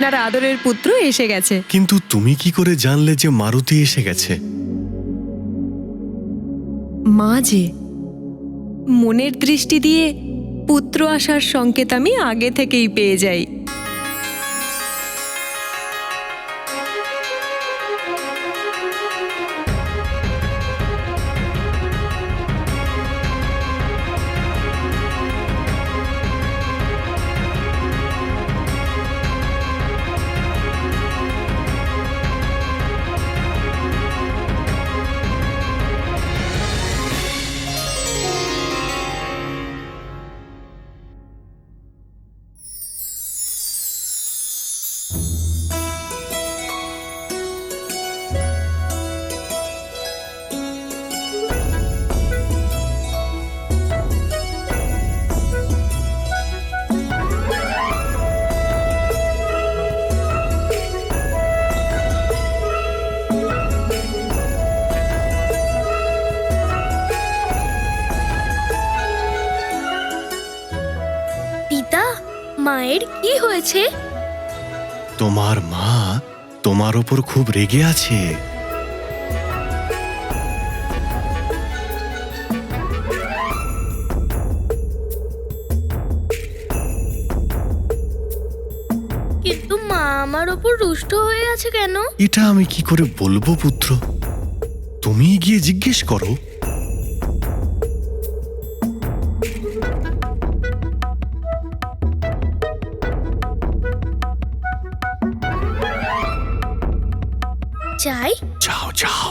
আপনার আদরের পুত্র এসে গেছে। কিন্তু তুমি কি করে জানলে যে মারুতি এসে গেছে? মা যে মনের দৃষ্টি দিয়ে পুত্র আসার সংকেত আমি আগে থেকেই পেয়ে যাই। পিতা, মায়ের কি হয়েছে? তোমার মা তোমার ওপর খুব রেগে আছে। কিন্তু মা আমার ওপর রুষ্ট হয়ে আছে কেন? এটা আমি কি করে বলবো পুত্র, তুমি গিয়ে জিজ্ঞেস করো। যাই। যাও যাও।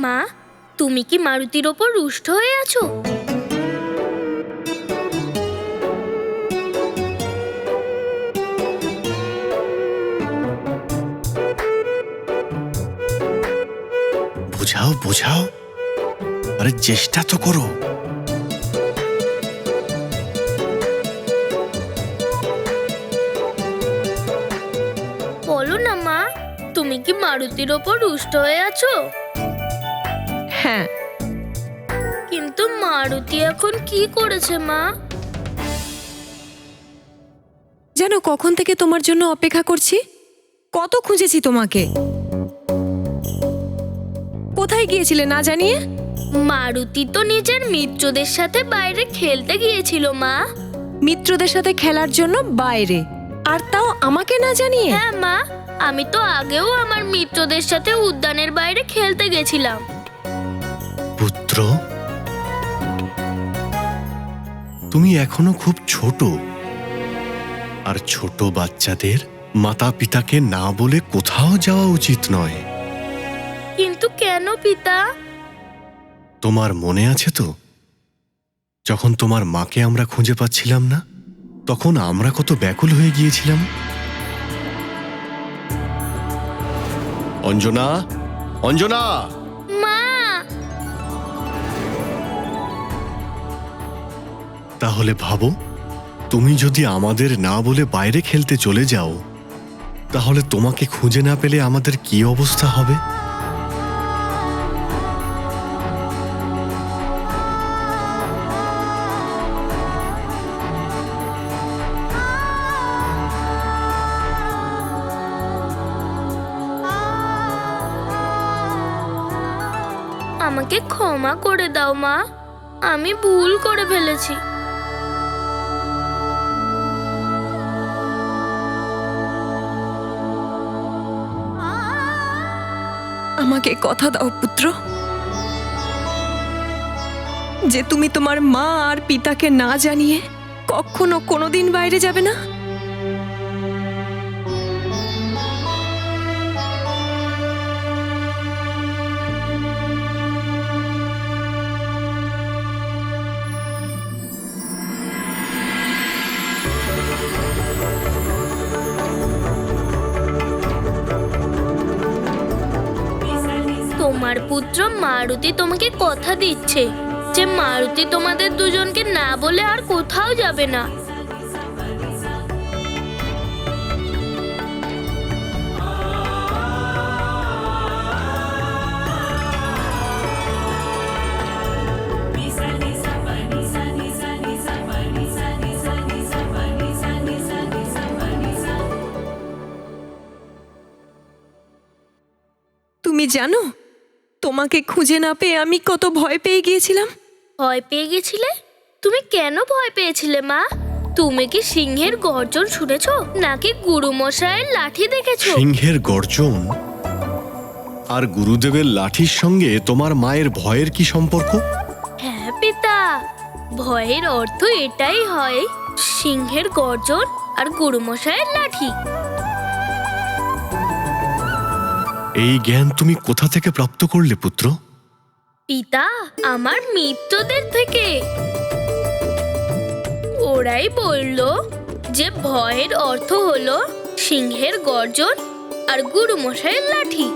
মা, তুমি কি মারুতির ওপর রুষ্ট হয়ে আছো? বুঝাও বুঝাও, আরে চেষ্টা তো করো। বলো না মা, তুমি কি মারুতির ওপর রুষ্ট হয়ে আছো? হ্যাঁ, কিন্তু মারুতি এখন কি করেছে মা? যেন কখন থেকে তোমার জন্য অপেক্ষা করছি। কত খুঁজেছি তোমাকে। কোথায় গিয়েছিলে না জানিয়ে? মারুতি তো নিজের মিত্রদের সাথে বাইরে খেলতে গিয়েছিল মা। মিত্রদের সাথে খেলার জন্য বাইরে, আর তাও আমাকে না জানিয়ে? হ্যাঁ মা, আমি তো আগেও আমার মিত্রদের সাথে উদ্যানের বাইরে খেলতে গেছিলাম। পুত্র, তুমি এখনো খুব ছোট, আর ছোট বাচ্চাদের মাতা পিতাকে না বলে কোথাও যাওয়া উচিত নয়। কিন্তু কেন পিতা? তোমার মনে আছে তো, যখন তোমার মাকে আমরা খুঁজে পাচ্ছিলাম না, তখন আমরা কত ব্যাকুল হয়ে গিয়েছিলাম। অঞ্জনা, অঞ্জনা! মা! তাহলে ভাবো, তুমি যদি আমাদের না বলে বাইরে খেলতে চলে যাও, তাহলে তোমাকে খুঁজে না পেলে আমাদের কি অবস্থা হবে? আমাকে ক্ষমা করে দাও মা, আমি ভুল করে ফেলেছি। আমাকে কথা দাও পুত্র, যে তুমি তোমার মা আর পিতাকে না জানিয়ে কখনো কোনোদিন বাইরে যাবে না। তোমার পুত্র মারুতি তোমাকে কথা দিচ্ছে যে মারুতি তোমাদের দুজনকে না বলে আর কোথাও যাবে না। জানো, তোমাকে খুঁজে না পেয়ে আমি কত ভয় পেয়ে গিয়েছিলাম। ভয় পেয়ে গেছিলে? তুমি কেন ভয় পেয়েছিলে মা? তুমি কি সিংহের গর্জন শুনেছো নাকি গুরুমশাইয়ের লাঠি দেখেছো? সিংহের গর্জন আর গুরুদেবের লাঠির সঙ্গে তোমার মায়ের ভয়ের কি সম্পর্ক? হ্যাঁ পিতা, ভয়ের অর্থ এটাই হয়, সিংহের গর্জন আর গুরুমশাইয়ের লাঠি। এই জ্ঞান তুমি কোথা থেকে প্রাপ্ত করলে পুত্র? পিতা, আমার মিত্রদের থেকে। ওরাই বলল যে ভয়ের অর্থ হলো সিংহের গর্জন আর গুরুমশাইয়ের লাঠি।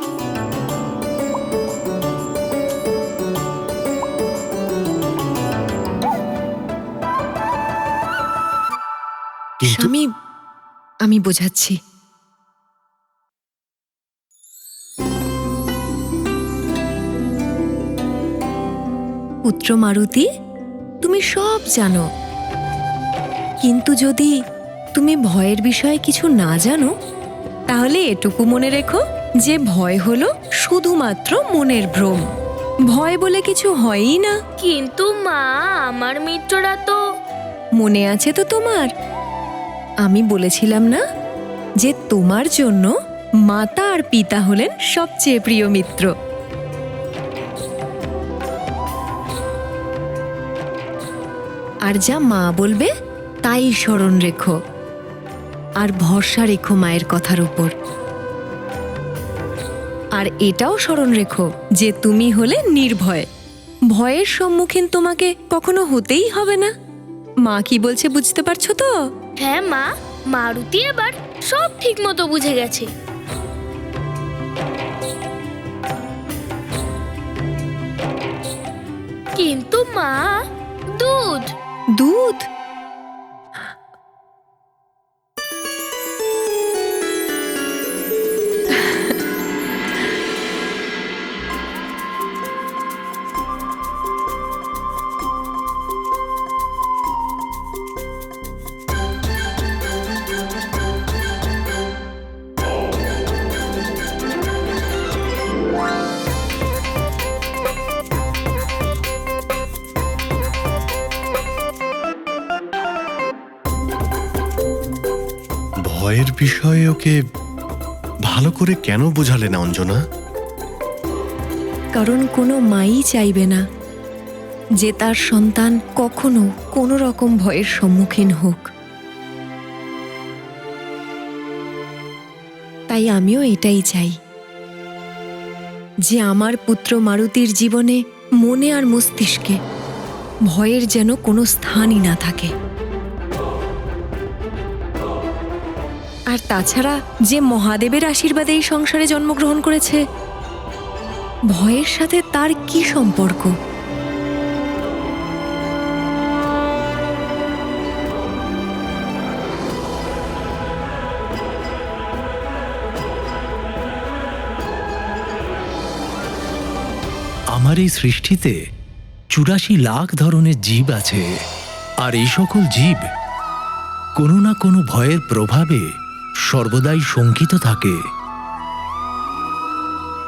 কিন্তু স্বামী, আমি বোঝাচ্ছি। পুত্র মারুতি, তুমি সব জানো, কিন্তু যদি তুমি ভয়ের বিষয়ে কিছু না জানো, তাহলে এটুকু মনে রেখো যে ভয় হলো শুধুমাত্র মনের ভ্রম। ভয় বলে কিছু হয়ই না। কিন্তু মা, আমার মিত্ররা তো। মনে আছে তো তোমার? আমি বলেছিলাম না যে তোমার জন্য মাতা আর পিতা হলেন সবচেয়ে প্রিয় মিত্র। আর যা মা বলবে তাই স্মরণ রেখো, আর ভরসা রেখো মায়ের কথার উপর। আর এটাও স্মরণ রেখো যে তুমি হলে নির্ভয়। ভয়ের সম্মুখীন তোমাকে কখনো হতেই হবে না। মা কি বলছে বুঝতে পারছো তো? হ্যাঁ মা, মারুতি এবার সব ঠিক মতো বুঝে গেছে। কিন্তু মা, দুধ। দুধ? ভয়ের বিষয়ে ওকে ভালো করে কেন বোঝালে না অঞ্জনা? কারণ কোনো মাই চাইবে না যে তার সন্তান কখনো কোনো রকম ভয়ের সম্মুখীন হোক। তাই আমিও এটাই চাই যে আমার পুত্র মারুতির জীবনে, মনে আর মস্তিষ্কে ভয়ের যেন কোনো স্থানই না থাকে। আর তাছাড়া যে মহাদেবের আশীর্বাদে এই সংসারে জন্মগ্রহণ করেছে, ভয়ের সাথে তার কি সম্পর্ক? আমার এই সৃষ্টিতে ৮৪ লাখ ধরনের জীব আছে, আর এই সকল জীব কোনো না কোনো ভয়ের প্রভাবে সর্বদাই শঙ্কিত থাকে।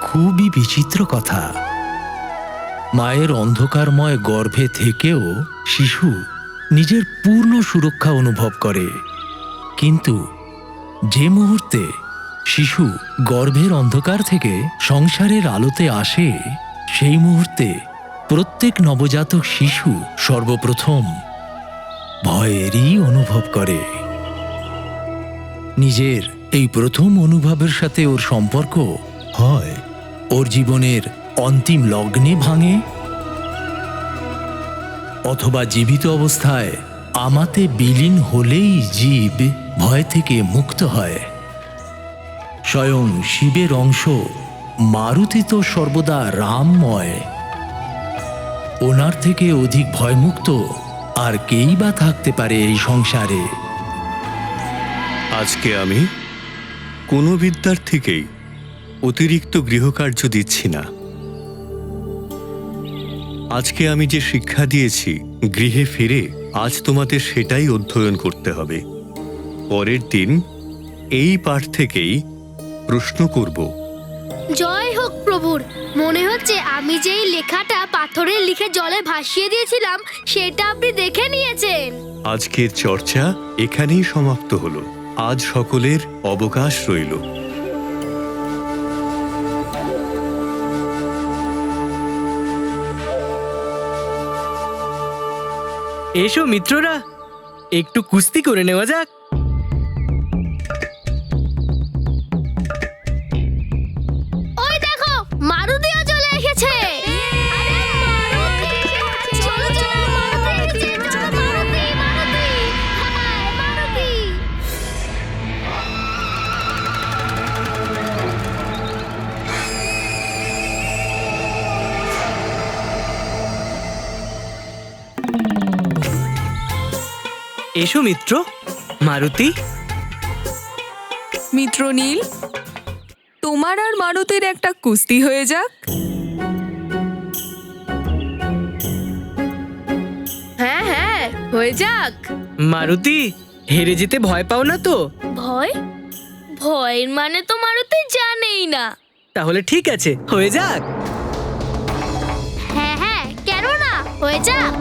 খুবই বিচিত্র কথা। মায়ের অন্ধকারময় গর্ভে থেকেও শিশু নিজের পূর্ণ সুরক্ষা অনুভব করে, কিন্তু যে মুহূর্তে শিশু গর্ভের অন্ধকার থেকে সংসারের আলোতে আসে, সেই মুহূর্তে প্রত্যেক নবজাতক শিশু সর্বপ্রথম ভয়েরই অনুভব করে। নিজের এই প্রথম অনুভবের সাথে ওর সম্পর্ক হয় ওর জীবনের অন্তিম লগ্নে ভাঙে, অথবা জীবিত অবস্থায় আমাতে বিলীন হলেই জীব ভয় থেকে মুক্ত হয়। স্বয়ং শিবের অংশ মারুতি তো সর্বদা রামময়। ওনার থেকে অধিক ভয়মুক্ত আর কেই বা থাকতে পারে এই সংসারে? আজকে আমি কোনো বিদ্যার্থীকেই অতিরিক্ত গৃহকার্য দিচ্ছি না। আজকে আমি যে শিক্ষা দিয়েছি, গৃহে ফিরে আজ তোমাদের সেটাই অধ্যয়ন করতে হবে। পরের দিন এই পাঠ থেকেই প্রশ্ন করব। জয় হোক প্রভুর। মনে হচ্ছে আমি যেই লেখাটা পাথরে লিখে জলে ভাসিয়ে দিয়েছিলাম সেটা আপনি দেখে নিয়েছেন। আজকের চর্চা এখানেই সমাপ্ত হলো। আজ সকলের অবকাশ রইল। এসো মিত্ররা, একটু কুস্তি করে নেওয়া যাক। ওই দেখো, মারুতিও চলে এসেছে। আরে মারুতি! চলো, চলো, মারুতি এসেছে। চলো, মারুতি, মারুতি! হায়, মারুতি! এসো মিত্র, মারুতি। মিত্র নীল, তোমার আর মারুতির একটা কুস্তি হয়ে যাক। হ্যাঁ হ্যাঁ, হয়ে যাক। মারুতি, হেরে যেতে ভয় পাও না তো? ভয়? ভয়ের মানে তো মারুতি জানেই না। তাহলে ঠিক আছে, হয়ে যাক। হ্যাঁ হ্যাঁ, কেন না, হয়ে যাক।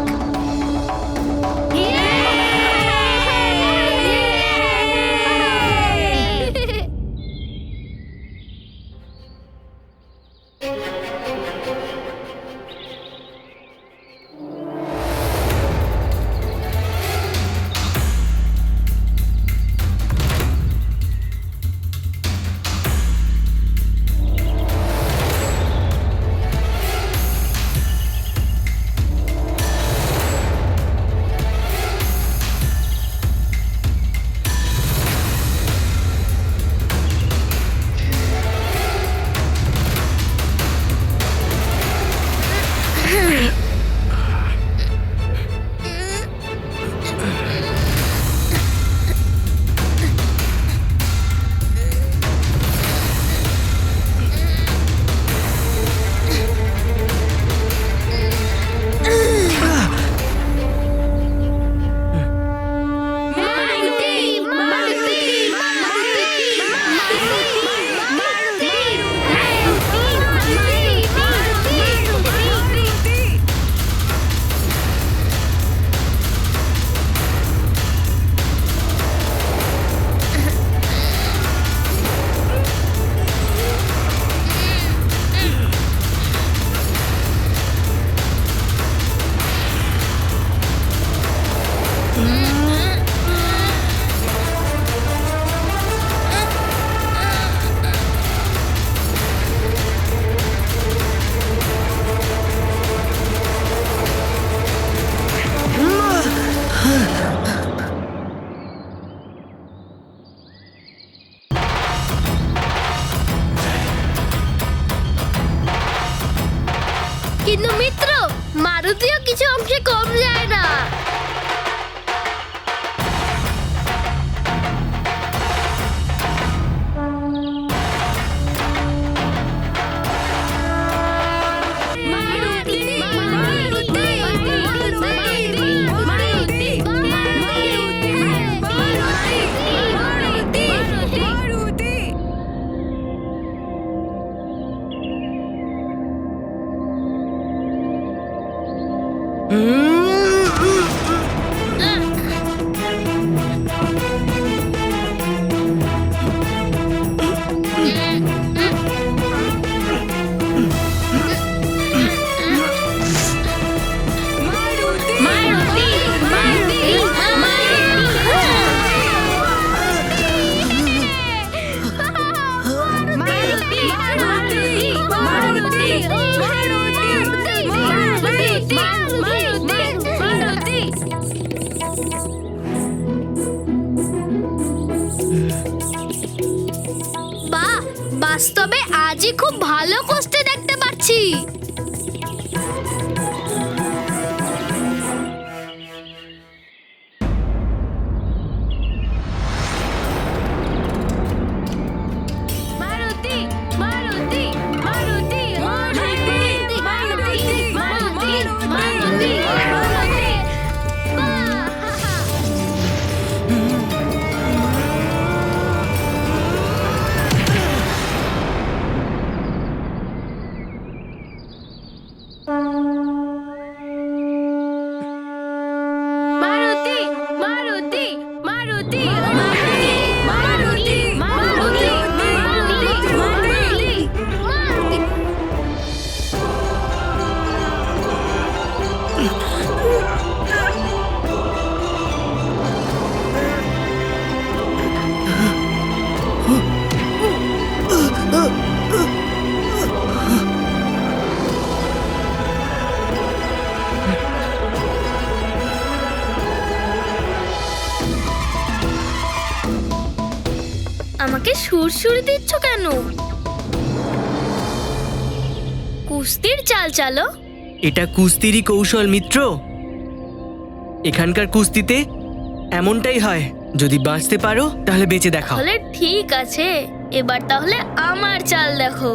কিন্তু মিত্র, মারুতিও কিছু অংশে কম যায় না। বাস্তবে আজই খুব ভালো কুস্তি দেখতে পাচ্ছি। মারুতি, মারুতি, মারুতি, মারুতি, মারুতি, মারুতি, মারুতি, মারুতি। আমাকে সুরসুরি দিচ্ছ কেন? কুস্তির চাল চালো। এটা কুস্তিরই কৌশল মিত্র। এখানকার কুস্তিতে এমনটাই হয়, যদি বাঁচতে পারো তাহলে বেঁচে দেখাও। তাহলে ঠিক আছে, এবার তাহলে আমার চাল দেখো।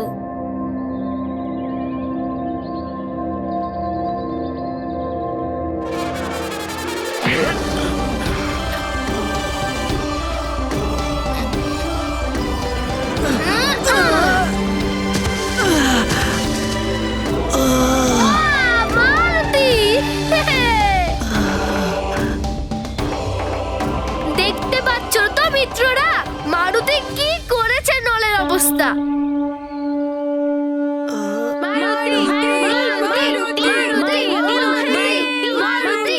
মারুতি! দেখতে পাচ্ছ তো মিত্ররা, মারুতি কি করেছে নলের অবস্থা। মারুতি! মারুতি! মারুতি! মারুতি! মারুতি!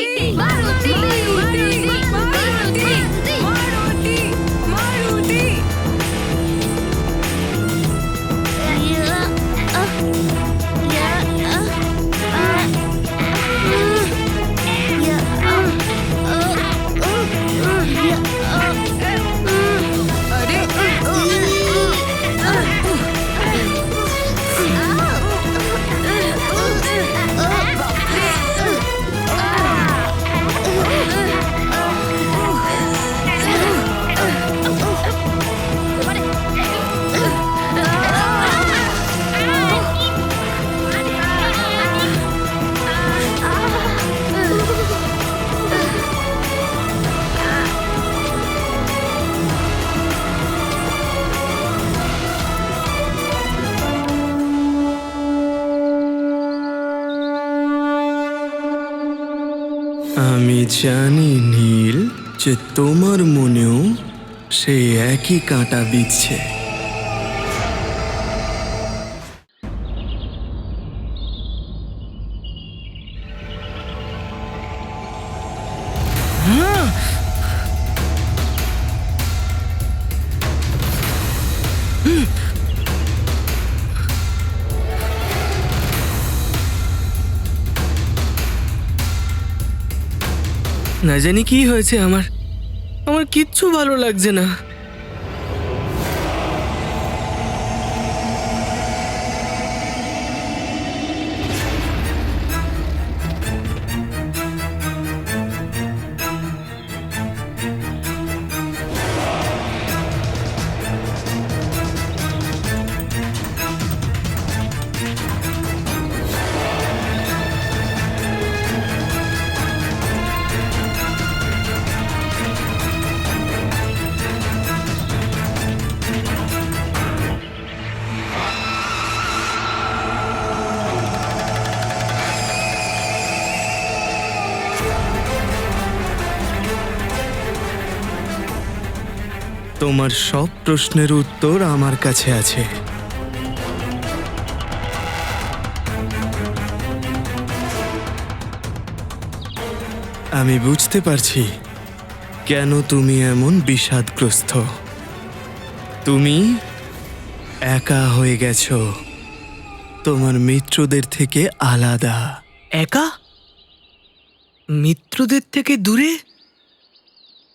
আমি জানি নীল, যে তোমার মনেও সেই একই কাঁটা বিচ্ছে। না জানি কি হয়েছে, আমার কিচ্ছু ভালো লাগছে না। তোমার সব প্রশ্নের উত্তর আমার কাছে আছে। আমি বুঝতে পারছি কেন তুমি এমন বিষাদগ্রস্ত। তুমি একা হয়ে গেছো, তোমার মিত্রদের থেকে আলাদা। একা? মিত্রদের থেকে দূরে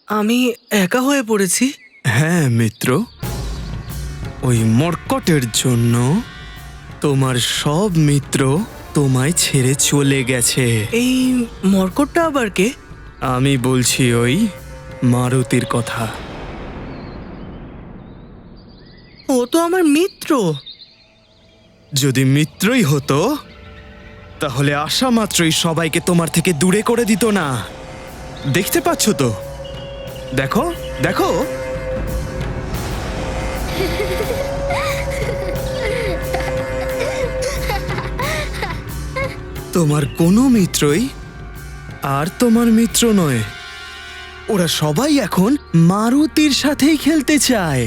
আমি একা হয়ে পড়েছি? হ্যাঁ মিত্র, ওই মর্কটের জন্য তোমার সব মিত্র তোমায় ছেড়ে চলে গেছে। এই মর্কটটা আবার কে? আমি বলছি ওই মারুতির কথা। ও তো আমার মিত্র। যদি মিত্রই হতো তাহলে আসা মাত্রই সবাইকে তোমার থেকে দূরে করে দিত না। দেখতে পাচ্ছ তো, দেখো দেখো। তোমার কোনো মিত্রই আর তোমার মিত্র নয়। ওরা সবাই এখন মারুতির সাথেই খেলতে চায়।